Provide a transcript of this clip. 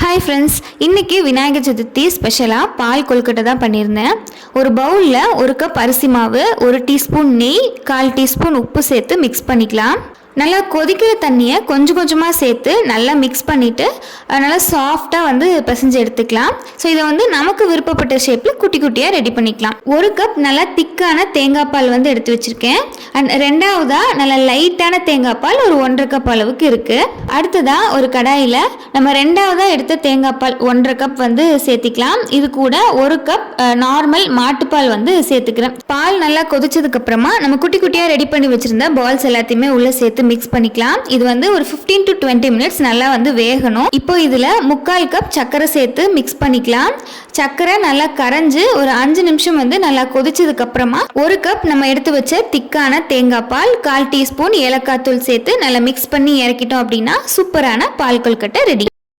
Hi friends, இன்றைக்கி விநாயகர் சதுர்த்தி ஸ்பெஷலாக பால் கொழுக்கட்டை தான் பண்ணியிருந்தேன். ஒரு பவுலில் 1 கப் அரிசி மாவு, 1 டீஸ்பூன் நெய், 1/4 டீஸ்பூன் உப்பு சேர்த்து மிக்ஸ் பண்ணிக்கலாம். நல்லா கொதிக்கிற தண்ணியை கொஞ்சம் கொஞ்சமாக சேர்த்து நல்லா மிக்ஸ் பண்ணிவிட்டு நல்லா சாஃப்டாக பிசைஞ்சு எடுத்துக்கலாம். ஸோ இதை நமக்கு விருப்பப்பட்ட ஷேப்பில் குட்டி குட்டியாக ரெடி பண்ணிக்கலாம். 1 கப் நல்லா திக்கான தேங்காய் பால் எடுத்து வச்சுருக்கேன். அண்ட் ரெண்டாவதாக நல்லா லைட்டான தேங்காய் பால் ஒரு 1/2 கப் அளவுக்கு இருக்குது. அடுத்ததாக ஒரு கடாயில் நம்ம ரெண்டாவதாக எடுத்த தேங்காய் பால் 1/2 கப் சேர்த்திக்கலாம். இது கூட 1 கப் நார்மல் மாட்டுப்பால் சேர்த்துக்கிறேன். பால் நல்லா கொதிச்சதுக்கப்புறமா நம்ம குட்டி குட்டியாக ரெடி பண்ணி வச்சுருந்த பால்ஸ் எல்லாத்தையுமே உள்ளே சேர்த்து மிக்ஸ் பண்ணிக்கலாம். இது ஒரு 15 to 20 மினிட்ஸ் நல்லா வேகணும். இப்போ இதில் 1/4 கப் சர்க்கரை சேர்த்து மிக்ஸ் பண்ணிக்கலாம். சர்க்கரை நல்லா கரைஞ்சு ஒரு 5 நிமிஷம் நல்லா கொதிச்சதுக்கு அப்புறமா 1 கப் நம்ம எடுத்து வச்ச திக்கான தேங்காய் பால், 1/4 டீஸ்பூன் ஏலக்காய் தூள் சேர்த்து நல்லா மிக்ஸ் பண்ணி இறக்கிட்டோம் அப்படின்னா சூப்பரான பால் கொழுக்கட்டை ரெடி.